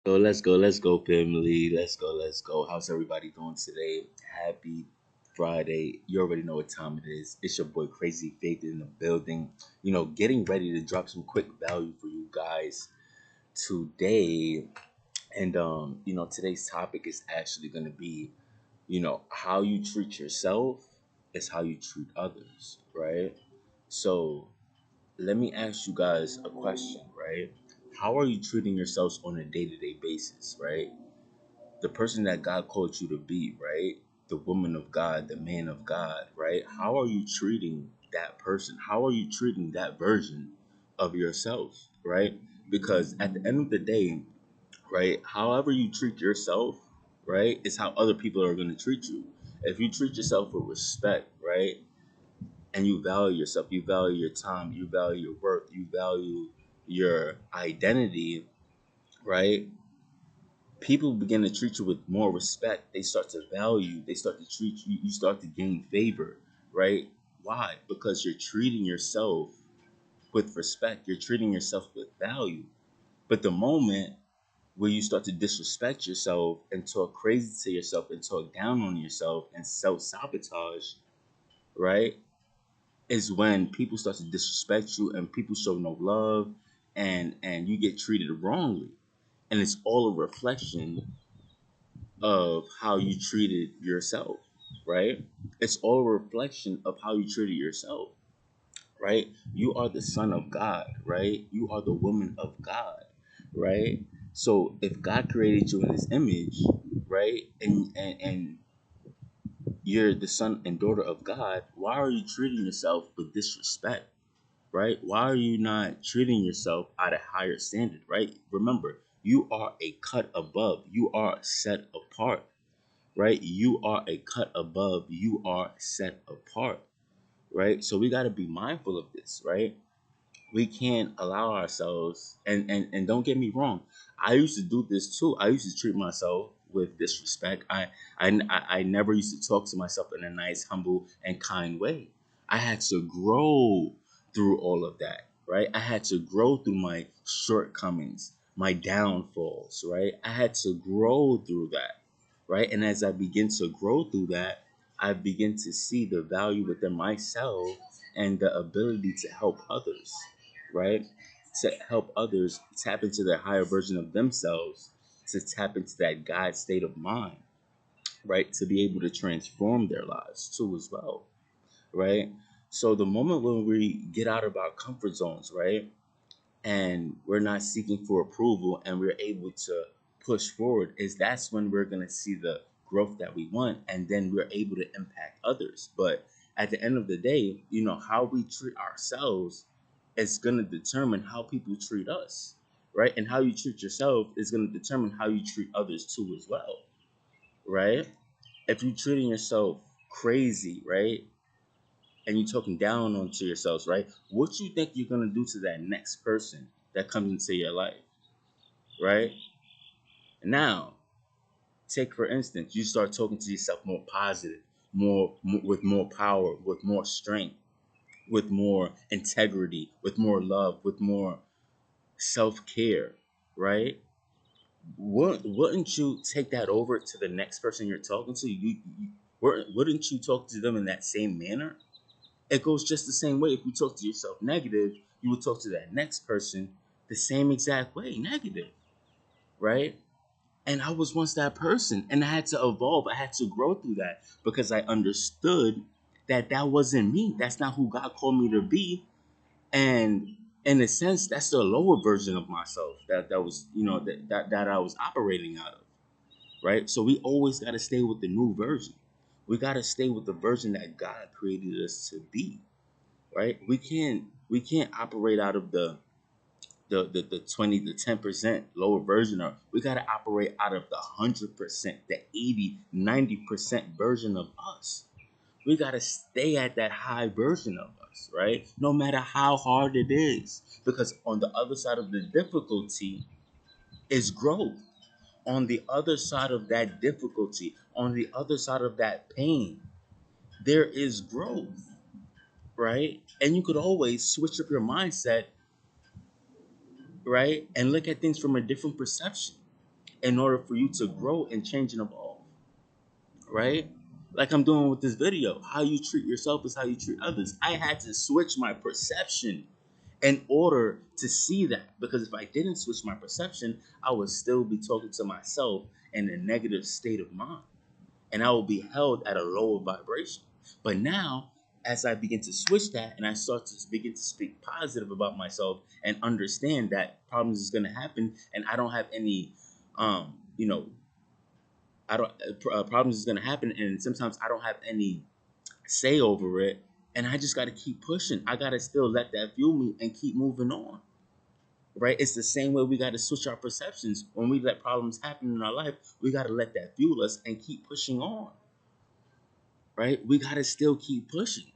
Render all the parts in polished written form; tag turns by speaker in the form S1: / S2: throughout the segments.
S1: So let's go, family. Let's go. How's everybody doing today? Happy Friday. You already know what time it is. It's your boy Crazy Faith in the building. Getting ready to drop some quick value for you guys today. And today's topic is actually gonna be, how you treat yourself is how you treat others, right? So let me ask you guys a question, right? How are you treating yourselves on a day-to-day basis, right? The person that God called you to be, right? The woman of God, the man of God, right? How are you treating that person? How are you treating that version of yourself, right? Because at the end of the day, right, however you treat yourself, right, is how other people are going to treat you. If you treat yourself with respect, right, and you value yourself, you value your time, you value your worth, you value your identity, right? People begin to treat you with more respect. They start to value, they start to treat you, you start to gain favor, right? Why? Because you're treating yourself with respect, you're treating yourself with value. But the moment where you start to disrespect yourself and talk crazy to yourself and talk down on yourself and self sabotage, right? Is when people start to disrespect you and people show no love and you get treated wrongly, and it's all a reflection of how you treated yourself, right? It's all a reflection of how you treated yourself, right? You are the son of God, right? You are the woman of God, right? So if God created you in his image, right, and you're the son and daughter of God, why are you treating yourself with disrespect? Right? Why are you not treating yourself at a higher standard, right? Remember, you are a cut above, you are set apart, right? You are a cut above, you are set apart, right? So we got to be mindful of this, right? We can't allow ourselves, and don't get me wrong, I used to do this too. I used to treat myself with disrespect. I never used to talk to myself in a nice, humble, and kind way. I had to grow through all of that, right? I had to grow through my shortcomings, my downfalls, right? I had to grow through that, right? And as I begin to grow through that, I begin to see the value within myself and the ability to help others, right? To help others tap into their higher version of themselves, to tap into that God state of mind, right? To be able to transform their lives too, as well, right? So the moment when we get out of our comfort zones, right, and we're not seeking for approval and we're able to push forward, is that's when we're going to see the growth that we want, and then we're able to impact others. But at the end of the day, how we treat ourselves is going to determine how people treat us, right? And how you treat yourself is going to determine how you treat others too, as well, right? If you're treating yourself crazy, right, and you're talking down onto yourselves, right, what you think you're going to do to that next person that comes into your life, right? Now, take for instance, you start talking to yourself more positive, with more power, with more strength, with more integrity, with more love, with more self care, right? Wouldn't you take that over to the next person you're talking to? Wouldn't you talk to them in that same manner? It goes just the same way. If you talk to yourself negative, you would talk to that next person the same exact way, negative, right? And I was once that person, and I had to evolve. I had to grow through that because I understood that that wasn't me. That's not who God called me to be. And in a sense, that's the lower version of myself that was, that I was operating out of, right? So we always got to stay with the new version. We got to stay with the version that God created us to be, right? We can't operate out of the 20 to 10% lower version of. We got to operate out of the 100%, the 80, 90% version of us. We got to stay at that high version of us, right? No matter how hard it is, because on the other side of the difficulty is growth. On the other side of that difficulty, on the other side of that pain, there is growth, right? And you could always switch up your mindset, right? And look at things from a different perception. in order for you to grow and change and evolve, right? Like I'm doing with this video. How you treat yourself is how you treat others. I had to switch my perception in order to see that, because if I didn't switch my perception, I would still be talking to myself in a negative state of mind, and I will be held at a lower vibration. But now, as I begin to switch that and I start to begin to speak positive about myself and understand that problems is going to happen, and I don't have any, you know, I don't problems is going to happen, and sometimes I don't have any say over it, and I just got to keep pushing. I got to still let that fuel me and keep moving on. Right? It's the same way we got to switch our perceptions when we let problems happen in our life. We got to let that fuel us and keep pushing on. Right? We got to still keep pushing.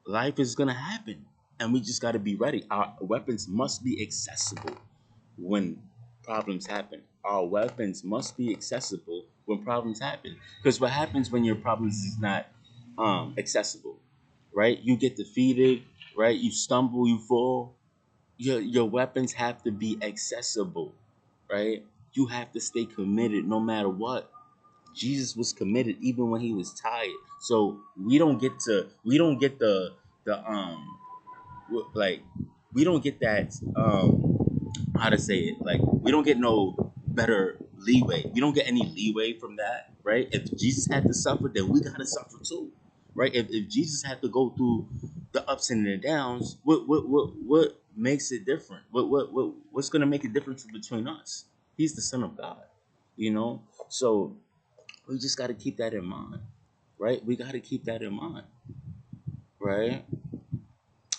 S1: Life is going to happen, and we just got to be ready. Our weapons must be accessible when problems happen. Our weapons must be accessible when problems happen. Because what happens when your problems is not accessible, right? You get defeated, right? You stumble, you fall. Your weapons have to be accessible, right? You have to stay committed no matter what. Jesus was committed even when he was tired. So we don't get the like we don't get that how to say it, like we don't get no better leeway. We don't get any leeway from that, right? If Jesus had to suffer, then we gotta suffer too, right? If Jesus had to go through the ups and the downs, what makes it different? What's gonna make a difference between us? He's the Son of God, you know. So we just got to keep that in mind, right? We got to keep that in mind, right?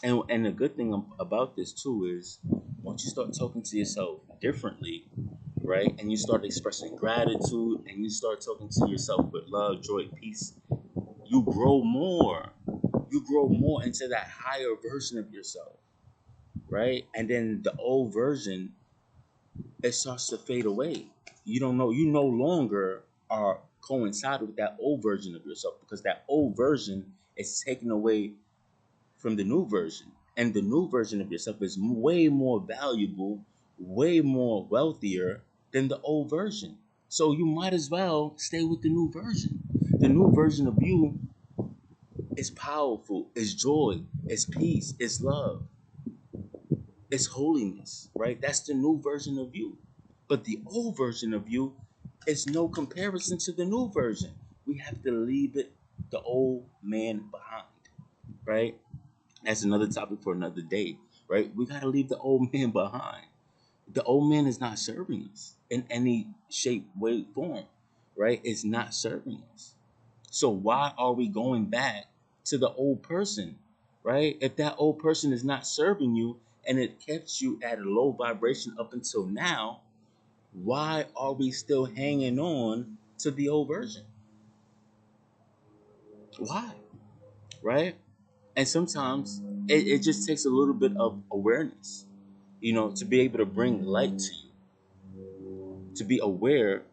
S1: And the good thing about this too is once you start talking to yourself differently, right, and you start expressing gratitude and you start talking to yourself with love, joy, peace, you grow more. You grow more into that higher version of yourself, right? And then the old version, it starts to fade away. You don't know, you no longer are coincide with that old version of yourself, because that old version is taken away from the new version. And the new version of yourself is way more valuable, way more wealthier than the old version. So you might as well stay with the new version. The new version of you is powerful, is joy, is peace, is love, it's holiness, right? That's the new version of you. But the old version of you is no comparison to the new version. We have to leave it, the old man behind, right? That's another topic for another day, right? We got to leave the old man behind. The old man is not serving us in any shape, way, form, right? It's not serving us. So why are we going back to the old person, right? If that old person is not serving you and it kept you at a low vibration up until now, why are we still hanging on to the old version? Why? Right? And sometimes it just takes a little bit of awareness, to be able to bring light to you, to be aware.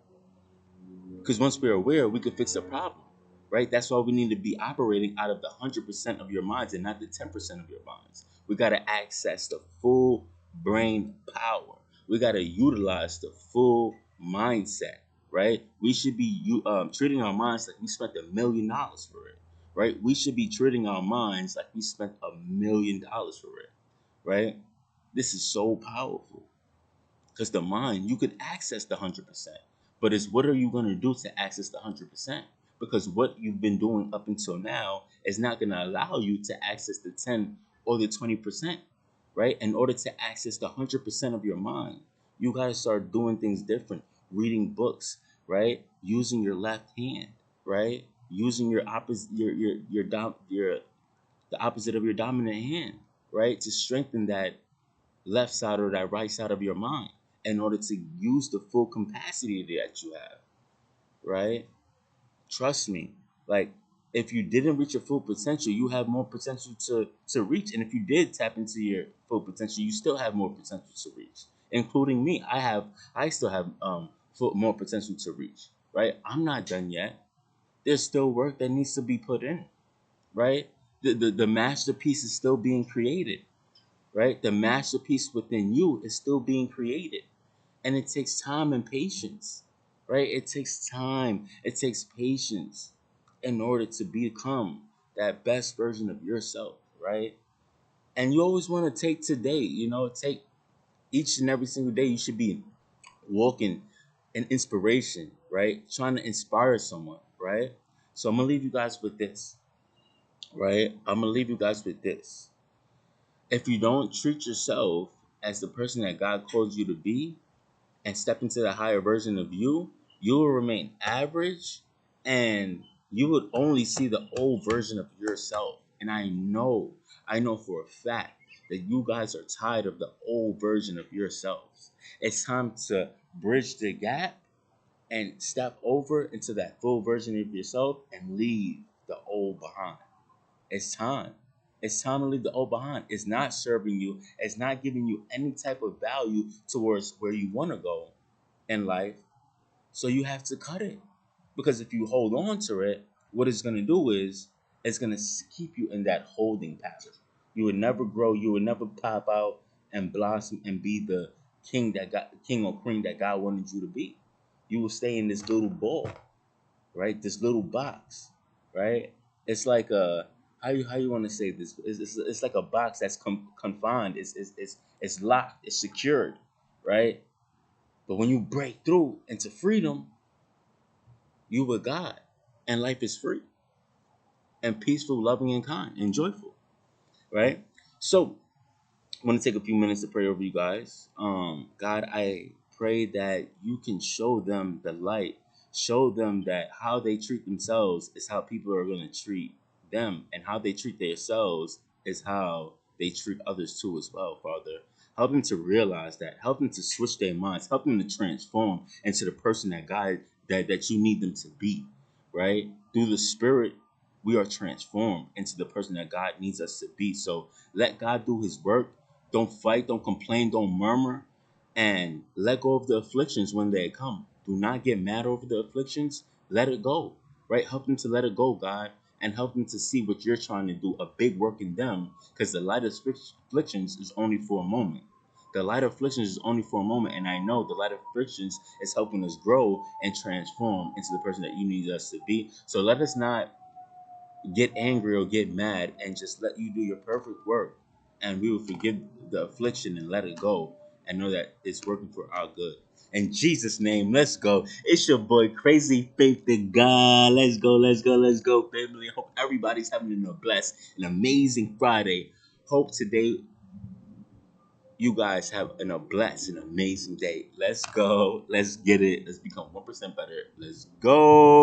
S1: Because once we're aware, we can fix the problem, right? That's why we need to be operating out of the 100% of your minds and not the 10% of your minds. We got to access the full brain power. We got to utilize the full mindset, right? We should be treating our minds like we spent $1 million for it, right? We should be treating our minds like we spent $1 million for it, right? This is so powerful. Because the mind, you could access the 100%, but it's what are you going to do to access the 100%? Because what you've been doing up until now is not going to allow you to access the 10 or the 20%, right? In order to access the 100% of your mind, you got to start doing things different, reading books, right? Using your left hand, right? Using your opposite, your the opposite of your dominant hand, right? To strengthen that left side or that right side of your mind in order to use the full capacity that you have, right? Trust me. Like, if you didn't reach your full potential, you have more potential to reach. And if you did tap into your full potential, you still have more potential to reach. Including me. I still have more potential to reach. Right? I'm not done yet. There's still work that needs to be put in. Right? The masterpiece is still being created, right? The masterpiece within you is still being created. And it takes time and patience, right? It takes time, it takes patience in order to become that best version of yourself, right? And you always want to take today, take each and every single day. You should be walking in inspiration, right? Trying to inspire someone, right? So I'm gonna leave you guys with this, right? I'm gonna leave you guys with this. If you don't treat yourself as the person that God calls you to be and step into the higher version of you, you will remain average and you would only see the old version of yourself. And I know for a fact that you guys are tired of the old version of yourselves. It's time to bridge the gap and step over into that full version of yourself and leave the old behind. It's time. It's time to leave the old behind. It's not serving you. It's not giving you any type of value towards where you want to go in life. So you have to cut it. Because if you hold on to it, what it's going to do is it's going to keep you in that holding pattern. You would never grow. You would never pop out and blossom and be the king or queen that God wanted you to be. You will stay in this little ball, right? This little box, right? It's like a how you want to say this? It's like a box that's confined. It's locked. It's secured, right? But when you break through into freedom, you with God, and life is free and peaceful, loving, and kind and joyful, right? So I want to take a few minutes to pray over you guys. God, I pray that you can show them the light, show them that how they treat themselves is how people are going to treat them, and how they treat themselves is how they treat others too as well, Father. Help them to realize that. Help them to switch their minds. Help them to transform into the person that God that you need them to be, right? Through the Spirit, we are transformed into the person that God needs us to be. So let God do His work. Don't fight, don't complain, don't murmur, and let go of the afflictions when they come. Do not get mad over the afflictions. Let it go, right? Help them to let it go, God, and help them to see what you're trying to do, a big work in them, because the light of afflictions is only for a moment. The light of afflictions is only for a moment, and I know the light of afflictions is helping us grow and transform into the person that you need us to be. So let us not get angry or get mad and just let you do your perfect work, and we will forgive the affliction and let it go and know that it's working for our good. In Jesus' name, let's go. It's your boy Crazy Faith to God. Let's go, let's go, let's go, family. Hope everybody's having a blessed and amazing Friday. Hope today you guys have a blessed and amazing day. Let's go. Let's get it. Let's become 1% better. Let's go.